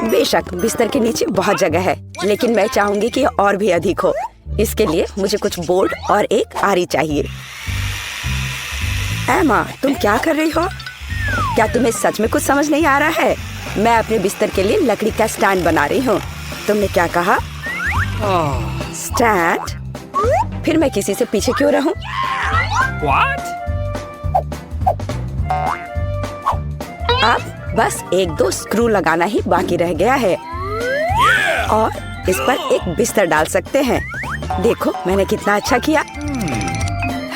बेशक बिस्तर के नीचे बहुत जगह है, लेकिन मैं चाहूंगी कि और भी अधिक हो। इसके लिए मुझे कुछ बोर्ड और एक आरी चाहिए। एमा, तुम क्या कर रही हो? क्या तुम्हें सच में कुछ समझ नहीं आ रहा है? मैं अपने बिस्तर के लिए लकड़ी का स्टैंड बना रही हूँ। तुमने क्या कहा? स्टैंड? फिर मैं किसी से पीछे क्यों रहूं? What? अब बस 1-2 स्क्रू लगाना ही बाकी रह गया है और इस पर एक बिस्तर डाल सकते हैं। देखो मैंने कितना अच्छा किया।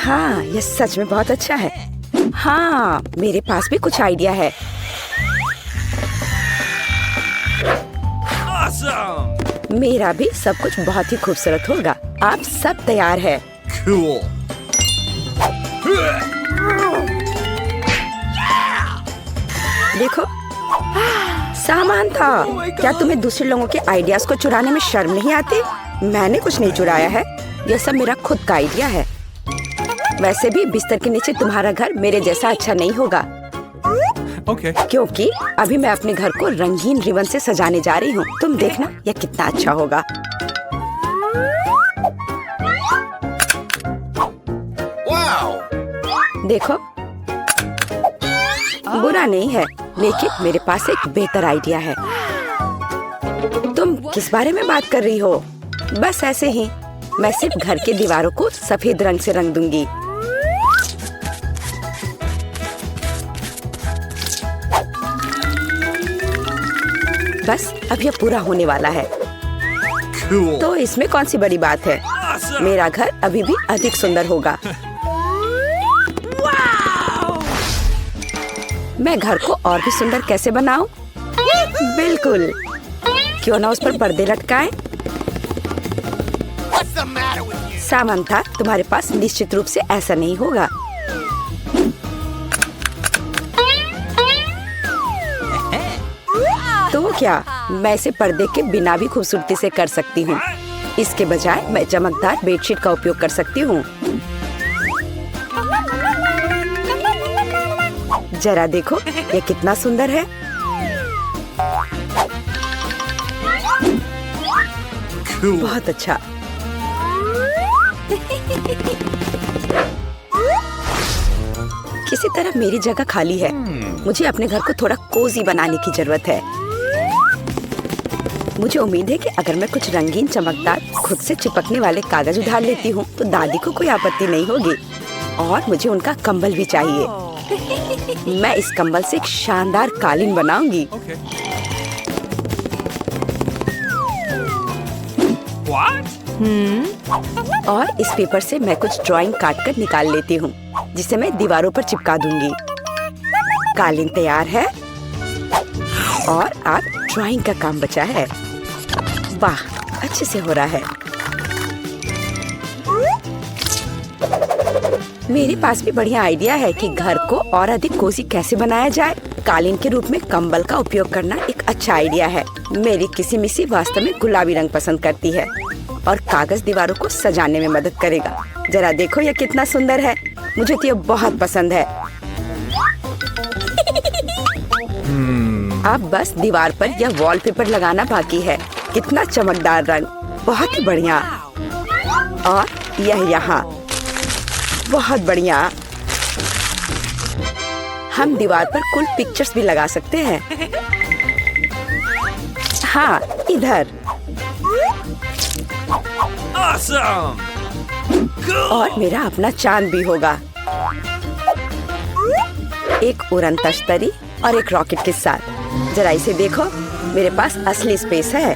हाँ, ये सच में बहुत अच्छा है। हाँ, मेरे पास भी कुछ आइडिया है। Awesome! मेरा भी सब कुछ बहुत ही खूबसूरत होगा। आप सब तैयार है? Cool. देखो, सामान था। क्या तुम्हें दूसरे लोगों के आइडियाज को चुराने में शर्म नहीं आती? मैंने कुछ नहीं चुराया है, यह सब मेरा खुद का आइडिया है। वैसे भी बिस्तर के नीचे तुम्हारा घर मेरे जैसा अच्छा नहीं होगा। Okay. क्योंकि अभी मैं अपने घर को रंगीन रिबन से सजाने जा रही हूँ। तुम देखना यह कितना अच्छा होगा। Wow! देखो, बुरा नहीं है, लेकिन मेरे पास एक बेहतर आइडिया है। तुम किस बारे में बात कर रही हो? बस ऐसे ही। मैं सिर्फ घर के दीवारों को सफेद रंग से रंग दूंगी। बस अब यह पूरा होने वाला है। Cool. तो इसमें कौन सी बड़ी बात है? Awesome! मेरा घर अभी भी अधिक सुंदर होगा। मैं घर को और भी सुंदर कैसे बनाऊं? बिल्कुल, क्यों ना उस पर पर्दे लटकाएं? सामंथा, तुम्हारे पास निश्चित रूप से ऐसा नहीं होगा। तो क्या मैं इसे पर्दे के बिना भी खूबसूरती से कर सकती हूँ? इसके बजाय मैं चमकदार बेडशीट का उपयोग कर सकती हूँ। जरा देखो, ये कितना सुंदर है। Cool. बहुत अच्छा। किसी तरह मेरी जगह खाली है। मुझे अपने घर को थोड़ा कोजी बनाने की जरूरत है। मुझे उम्मीद है कि अगर मैं कुछ रंगीन चमकदार खुद से चिपकने वाले कागज उधार लेती हूँ तो दादी को कोई आपत्ति नहीं होगी। और मुझे उनका कंबल भी चाहिए। मैं इस कंबल से एक शानदार कालीन बनाऊंगी। Okay. What? और इस पेपर से मैं कुछ ड्राइंग काट कर निकाल लेती हूँ, जिसे मैं दीवारों पर चिपका दूंगी। कालीन तैयार है और अब ड्राइंग का काम बचा है। वाह, अच्छे से हो रहा है। मेरे पास भी बढ़िया आइडिया है कि घर को और अधिक कोजी कैसे बनाया जाए। कालीन के रूप में कंबल का उपयोग करना एक अच्छा आइडिया है। मेरी किसी मिसी वास्तव में गुलाबी रंग पसंद करती है और कागज दीवारों को सजाने में मदद करेगा। जरा देखो, यह कितना सुंदर है। मुझे तो यह बहुत पसंद है। अब बस दीवार पर यह वॉलपेपर लगाना बाकी है। कितना चमकदार रंग, बहुत ही बढ़िया। और यह यहाँ, बहुत बढ़िया। हम दीवार पर कुल पिक्चर्स भी लगा सकते हैं। हाँ, इधर। Awesome! Cool! और मेरा अपना चांद भी होगा, एक उड़न तश्तरी और एक रॉकेट के साथ। जरा इसे देखो, मेरे पास असली स्पेस है।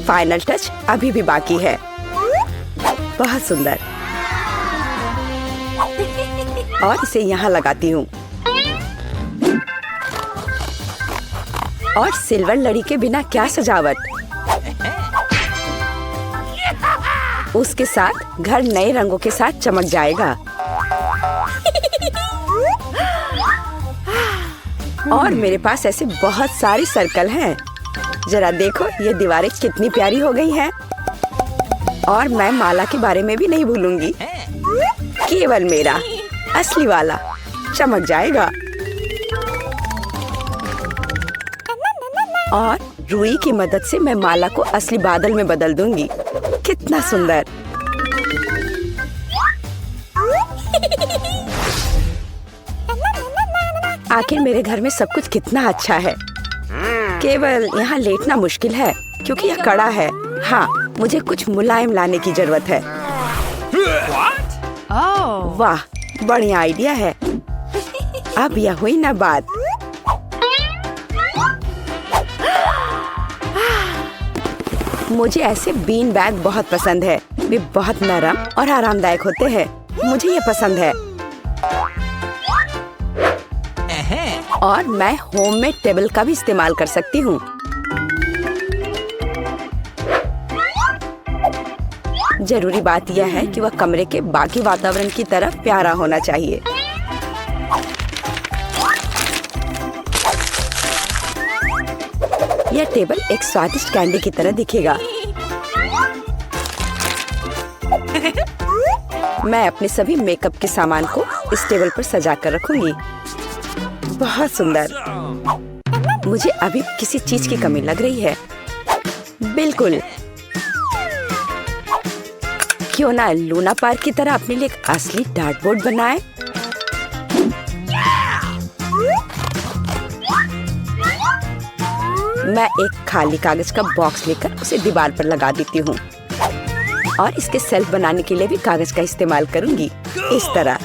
फाइनल टच अभी भी बाकी है। बहुत सुंदर। और इसे यहाँ लगाती हूँ। और सिल्वर लड़ी के बिना क्या सजावट। उसके साथ घर नए रंगों के साथ चमक जाएगा। और मेरे पास ऐसे बहुत सारी सर्कल हैं। जरा देखो, ये दीवारें कितनी प्यारी हो गई हैं। और मैं माला के बारे में भी नहीं भूलूंगी। केवल मेरा असली वाला चमक जाएगा। और रुई की मदद से मैं माला को असली बादल में बदल दूंगी। कितना सुंदर। आखिर मेरे घर में सब कुछ कितना अच्छा है। केवल यहाँ लेटना मुश्किल है क्योंकि यह कड़ा है। हाँ, मुझे कुछ मुलायम लाने की जरूरत है। What? वाह, बढ़िया आइडिया है। अब यह हुई ना बात। मुझे ऐसे बीन बैग बहुत पसंद है। वे बहुत नरम और आरामदायक होते हैं। मुझे ये पसंद है। और मैं होममेड टेबल का भी इस्तेमाल कर सकती हूँ। जरूरी बात यह है कि वह कमरे के बाकी वातावरण की तरह प्यारा होना चाहिए। यह टेबल एक स्वादिष्ट कैंडी की तरह दिखेगा। मैं अपने सभी मेकअप के सामान को इस टेबल पर सजा कर रखूंगी। बहुत सुंदर। मुझे अभी किसी चीज की कमी लग रही है। बिल्कुल। क्यों ना लूना पार्क की तरह अपने लिए एक असली डार्टबोर्ड बनाए। मैं एक खाली कागज का बॉक्स लेकर उसे दीवार पर लगा देती हूँ और इसके सेल्फ बनाने के लिए भी कागज का इस्तेमाल करूंगी। इस तरह।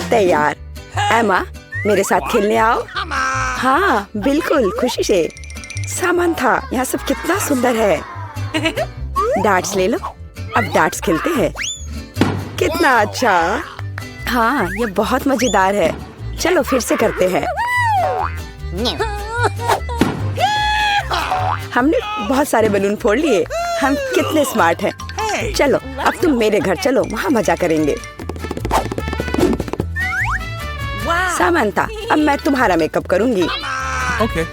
तैयार। एमा, मेरे साथ खेलने आओ। हाँ, बिल्कुल, खुशी से। सामान था। यहाँ सब कितना सुंदर है। डार्ट्स ले लो। अब डार्ट्स खेलते हैं। कितना अच्छा। हाँ, ये बहुत मजेदार है। चलो फिर से करते हैं। हमने बहुत सारे बलून फोड़ लिए। हम कितने स्मार्ट हैं। चलो अब तुम मेरे घर चलो, वहाँ मजा करेंगे। सामंता, अब मैं तुम्हारा मेकअप करूंगी। Okay.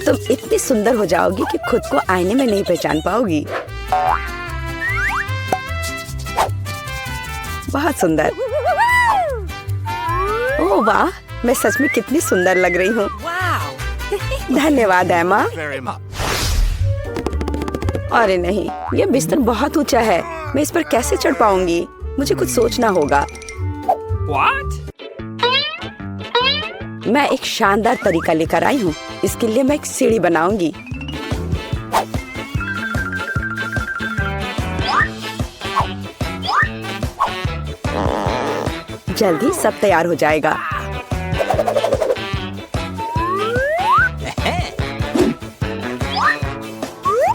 तुम इतनी सुंदर हो जाओगी कि खुद को आईने में नहीं पहचान पाओगी। बहुत सुंदर। ओह वाह, मैं सच में कितनी सुंदर लग रही हूँ। धन्यवाद एमा। Very much. अरे नहीं, ये बिस्तर बहुत ऊंचा है। मैं इस पर कैसे चढ़ पाऊंगी? मुझे कुछ सोचना होगा। What? मैं एक शानदार तरीका लेकर आई हूँ। इसके लिए मैं एक सीढ़ी बनाऊंगी। जल्दी सब तैयार हो जाएगा।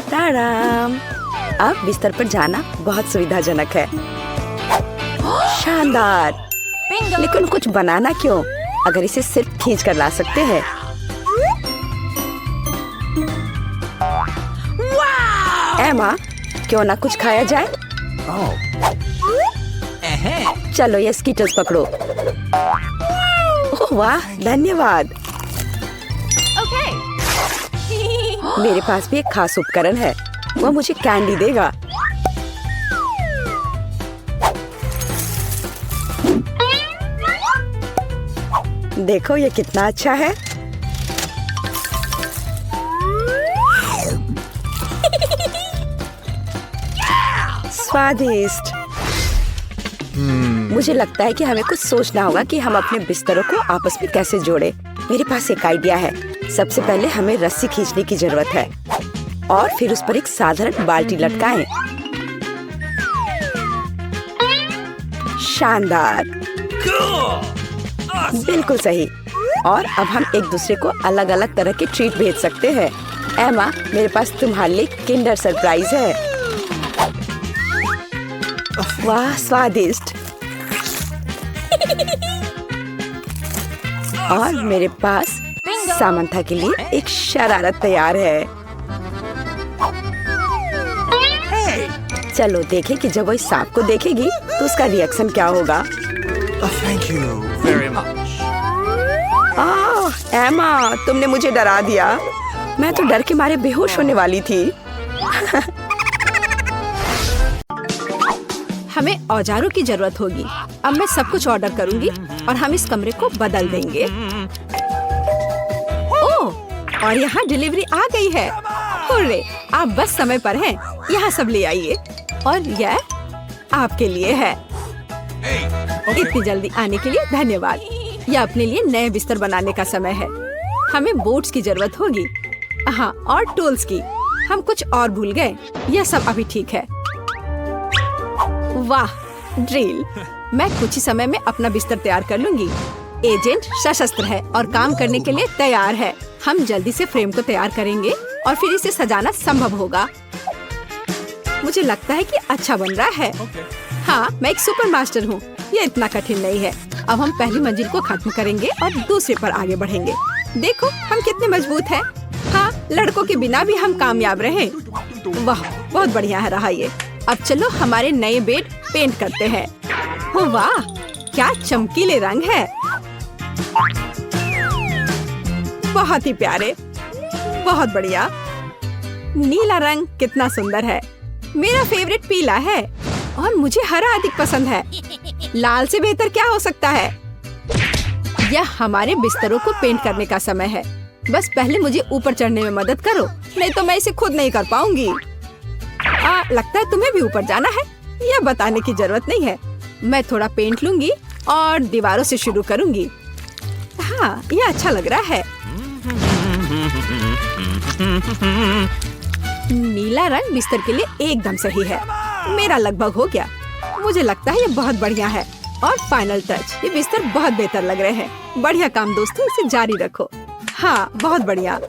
ताराम! अब बिस्तर पर जाना बहुत सुविधाजनक है। शानदार। लेकिन कुछ बनाना क्यों, अगर इसे सिर्फ खींच कर ला सकते हैं। एमा, क्यों ना कुछ खाया जाए। चलो ये स्कीटल्स पकड़ो। ओह वाह, धन्यवाद। मेरे पास भी एक खास उपकरण है। वह मुझे कैंडी देगा। देखो ये कितना अच्छा है। स्वादिष्ट। मुझे लगता है कि हमें कुछ सोचना होगा कि हम अपने बिस्तरों को आपस में कैसे जोड़े। मेरे पास एक आइडिया है। सबसे पहले हमें रस्सी खींचने की जरूरत है और फिर उस पर एक साधारण बाल्टी लटकाएं। शानदार। Cool. Awesome. बिल्कुल सही। और अब हम एक दूसरे को अलग अलग तरह के ट्रीट भेज सकते हैं। एमा, मेरे पास तुम्हारे लिए किंडर सरप्राइज है। वाह, स्वादिष्ट। और मेरे पास सामंथा के लिए एक शरारत तैयार है। चलो देखें कि जब वो इस सांप को देखेगी तो उसका रिएक्शन क्या होगा। Thank you very much. एमा, तुमने मुझे डरा दिया। मैं तो डर के मारे बेहोश होने वाली थी। हमें औजारों की जरूरत होगी। अब मैं सब कुछ ऑर्डर करूंगी और हम इस कमरे को बदल देंगे। ओह, और यहाँ डिलीवरी आ गई है। हुर्रे, आप बस समय पर हैं। यहाँ सब ले आइए और यह आपके लिए है। इतनी जल्दी आने के लिए धन्यवाद। यह अपने लिए नए बिस्तर बनाने का समय है। हमें बोर्ड्स की जरूरत होगी, हाँ, और टूल्स की। हम कुछ और भूल गए। यह सब अभी ठीक है। वाह, ड्रिल। मैं कुछ ही समय में अपना बिस्तर तैयार कर लूंगी। एजेंट सशस्त्र है और काम करने के लिए तैयार है। हम जल्दी से फ्रेम को तैयार करेंगे और फिर इसे सजाना संभव होगा। मुझे लगता है कि अच्छा बन रहा है। हाँ, मैं एक सुपर मास्टर हूँ। यह इतना कठिन नहीं है। अब हम पहली मंजिल को खत्म करेंगे और दूसरे पर आगे बढ़ेंगे। देखो हम कितने मजबूत हैं। हाँ, लड़कों के बिना भी हम कामयाब रहे। वाह, बहुत बढ़िया है रहा ये। अब चलो हमारे नए बेड पेंट करते हैं। हो वाह, क्या चमकीले रंग है। बहुत ही प्यारे, बहुत बढ़िया। नीला रंग कितना सुंदर है। मेरा फेवरेट पीला है और मुझे हरा अधिक पसंद है। लाल से बेहतर क्या हो सकता है। यह हमारे बिस्तरों को पेंट करने का समय है। बस पहले मुझे ऊपर चढ़ने में मदद करो, नहीं तो मैं इसे खुद नहीं कर पाऊंगी। लगता है तुम्हें भी ऊपर जाना है। यह बताने की जरूरत नहीं है। मैं थोड़ा पेंट लूंगी और दीवारों से शुरू करूंगी। हाँ, यह अच्छा लग रहा है। नीला रंग बिस्तर के लिए एकदम सही है। मेरा लगभग हो गया। मुझे लगता है ये बहुत बढ़िया है। और फाइनल टच, ये बिस्तर बहुत बेहतर लग रहे हैं। बढ़िया काम दोस्तों, इसे जारी रखो। हाँ, बहुत बढ़िया।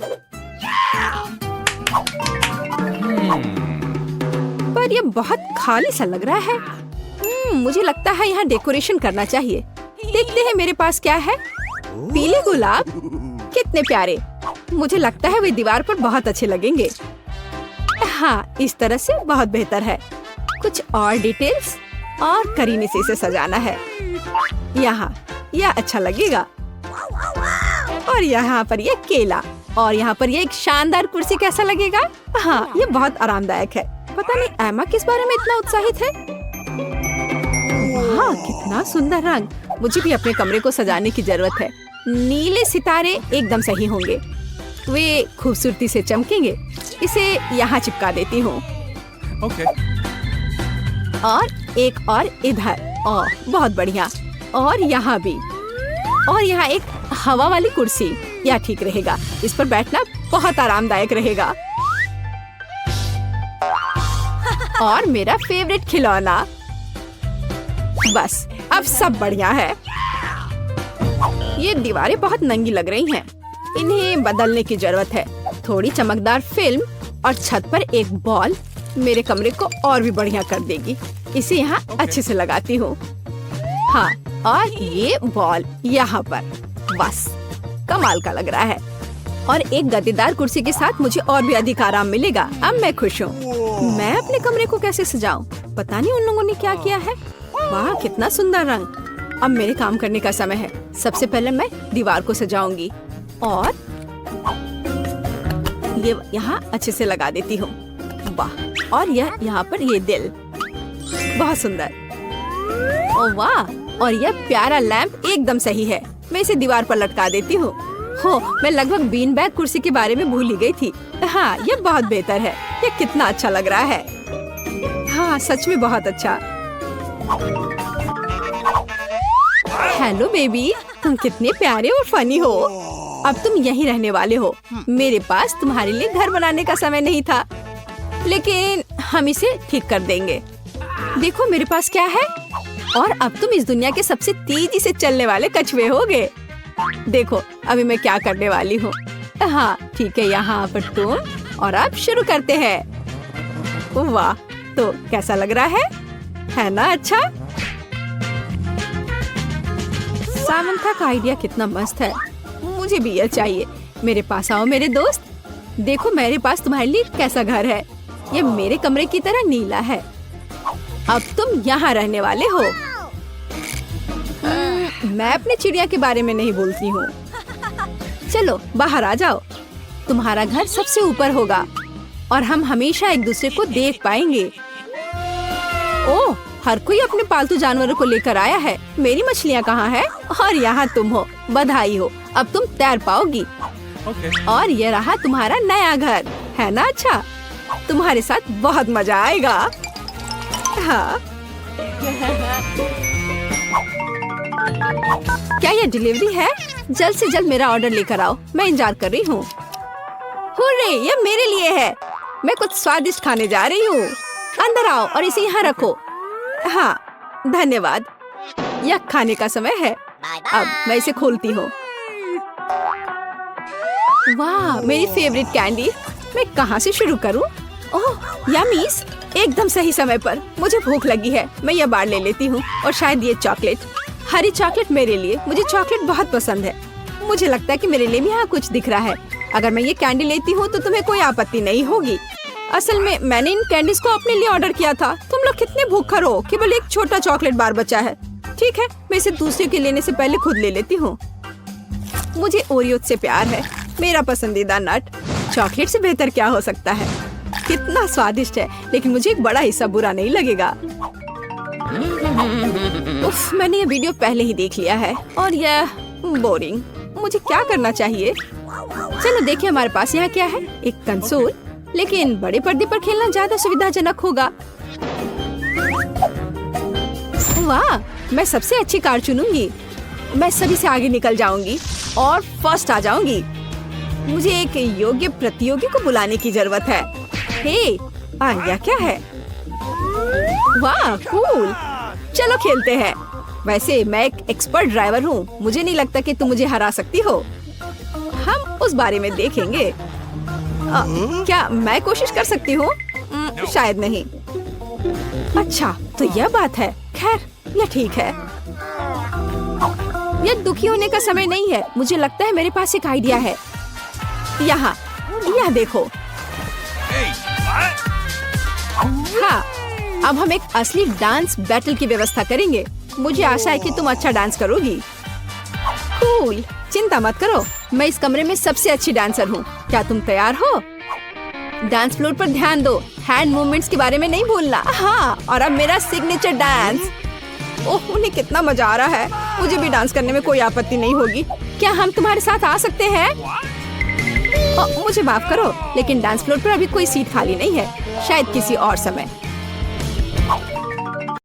पर ये बहुत खाली सा लग रहा है। मुझे लगता है यहाँ डेकोरेशन करना चाहिए। देखते हैं मेरे पास क्या है। पीले गुलाब कितने प्यारे। मुझे लगता है वे दीवार पर बहुत अच्छे लगेंगे। हाँ, इस तरह से बहुत बेहतर है। कुछ और डिटेल्स और करीने से इसे सजाना है। यहाँ यह अच्छा लगेगा। और यहाँ पर यह केला और यहाँ पर यह एक शानदार कुर्सी कैसा लगेगा। हाँ, ये बहुत आरामदायक है। पता नहीं एमा किस बारे में इतना उत्साहित है। हाँ, कितना सुंदर रंग। मुझे भी अपने कमरे को सजाने की जरूरत है। नीले सितारे एकदम सही होंगे। वे खूबसूरती से चमकेंगे। इसे यहाँ चिपका देती हूँ। और एक और इधर। ओह, बहुत बढ़िया। और यहाँ भी। और यहाँ एक हवा वाली कुर्सी। यह ठीक रहेगा। इस पर बैठना बहुत आरामदायक रहेगा। और मेरा फेवरेट खिलौना। बस, अब सब बढ़िया है। ये दीवारें बहुत नंगी लग रही हैं। इन्हें बदलने की जरूरत है। थोड़ी चमकदार फिल्म और छत पर एक बॉल मेरे कमरे को और भी बढ़िया कर देगी। इसे यहाँ अच्छे से लगाती हूँ। हाँ, और ये बॉल यहाँ पर। बस, कमाल का लग रहा है। और एक गद्देदार कुर्सी के साथ मुझे और भी अधिक आराम मिलेगा। अब मैं खुश हूँ। मैं अपने कमरे को कैसे सजाऊं? पता नहीं उन लोगों ने क्या किया है। वाह, कितना सुंदर रंग। अब मेरे काम करने का समय है। सबसे पहले मैं दीवार को सजाऊंगी और ये यहाँ अच्छे से लगा देती हूँ। वाह, और यह यहाँ पर ये दिल बहुत सुंदर। ओह वाह, और यह प्यारा लैंप एकदम सही है। मैं इसे दीवार पर लटका देती हूँ। हो, मैं लगभग बीन बैग कुर्सी के बारे में भूल ही गई थी। हाँ, यह बहुत बेहतर है। यह कितना अच्छा लग रहा है। हाँ, सच में बहुत अच्छा। हेलो बेबी, तुम कितने प्यारे और फनी हो। अब तुम यहीं रहने वाले हो। मेरे पास तुम्हारे लिए घर बनाने का समय नहीं था, लेकिन हम इसे ठीक कर देंगे। देखो मेरे पास क्या है। और अब तुम इस दुनिया के सबसे तेजी से चलने वाले कछुए होगे। देखो अभी मैं क्या करने वाली हूँ। हाँ ठीक है, यहाँ पर तुम। और अब शुरू करते हैं। वाह, तो कैसा लग रहा है ना? अच्छा, सामंथा का आइडिया कितना मस्त है। मुझे भी यह चाहिए। मेरे पास आओ मेरे दोस्त। देखो मेरे पास तुम्हारे लिए कैसा घर है। ये मेरे कमरे की तरह नीला है। अब तुम यहाँ रहने वाले हो। मैं अपने चिड़िया के बारे में नहीं बोलती हूँ। चलो बाहर आ जाओ। तुम्हारा घर सबसे ऊपर होगा और हम हमेशा एक दूसरे को देख पाएंगे। ओह, हर कोई अपने पालतू जानवरों को लेकर आया है। मेरी मछलियाँ कहाँ है? और यहाँ तुम हो। बधाई हो, अब तुम तैर पाओगी। Okay. और ये रहा तुम्हारा नया घर, है ना? अच्छा, तुम्हारे साथ बहुत मजा आएगा। हाँ। क्या ये डिलीवरी है? जल्द से जल्द मेरा ऑर्डर लेकर आओ, मैं इंतजार कर रही हूँ। हुर्रे, ये मेरे लिए है। मैं कुछ स्वादिष्ट खाने जा रही हूँ। अंदर आओ और इसे यहाँ रखो। हाँ, धन्यवाद। यह खाने का समय है। अब मैं इसे खोलती हूँ। वाह, मेरी फेवरेट कैंडी। मैं कहाँ से शुरू करूँ? ओह, यमीज, एकदम सही समय पर। मुझे भूख लगी है, मैं यह बार ले लेती हूँ। और शायद ये चॉकलेट, हरी चॉकलेट मेरे लिए। मुझे चॉकलेट बहुत पसंद है। मुझे लगता है कि मेरे लिए भी यहाँ कुछ दिख रहा है। अगर मैं ये कैंडी लेती हूँ तो तुम्हें कोई आपत्ति नहीं होगी। असल में मैंने इन कैंडीज को अपने लिए ऑर्डर किया था। तुम लोग कितने भूखर हो, केवल एक छोटा चॉकलेट बार बचा है। ठीक है, मैं इसे दूसरे के लेने से पहले खुद ले लेती हूँ। मुझे ओरियो से प्यार है, मेरा पसंदीदा नट। चॉकलेट से बेहतर क्या हो सकता है? कितना स्वादिष्ट है, लेकिन मुझे एक बड़ा हिस्सा बुरा नहीं लगेगा। उफ, मैंने ये वीडियो पहले ही देख लिया है और यह बोरिंग। मुझे क्या करना चाहिए? चलो देखिए हमारे पास यहाँ क्या है। एक कंसोल, लेकिन बड़े पर्दे पर खेलना ज्यादा सुविधाजनक होगा। वाह, मैं सबसे अच्छी कार चुनूंगी। मैं सभी से आगे निकल जाऊंगी और फर्स्ट आ जाऊंगी। मुझे एक योग्य प्रतियोगी को बुलाने की जरूरत है। हे, यह क्या है? वाह, कूल। चलो खेलते हैं। वैसे मैं एक एक्सपर्ट ड्राइवर हूँ। मुझे नहीं लगता कि तुम मुझे हरा सकती हो। हम उस बारे में देखेंगे। क्या मैं कोशिश कर सकती हूँ? शायद नहीं। अच्छा, तो यह बात है। खैर, यह ठीक है। यह दुखी होने का समय नहीं है। मुझे लगता है मेरे पास एक आइडिया है। यहाँ, यह देखो। Hey, what? हाँ, अब हम एक असली डांस बैटल की व्यवस्था करेंगे। मुझे आशा है कि तुम अच्छा डांस करोगी। कूल, चिंता मत करो, मैं इस कमरे में सबसे अच्छी डांसर हूँ। क्या तुम तैयार हो? डांस फ्लोर पर ध्यान दो, हैंड मूवमेंट्स के बारे में नहीं भूलना। हाँ, और अब मेरा सिग्नेचर डांस। ओह, उन्हें कितना मजा आ रहा है। मुझे भी डांस करने में कोई आपत्ति नहीं होगी। क्या हम तुम्हारे साथ आ सकते हैं? मुझे माफ करो, लेकिन डांस फ्लोर पर अभी कोई सीट खाली नहीं है। शायद किसी और समय।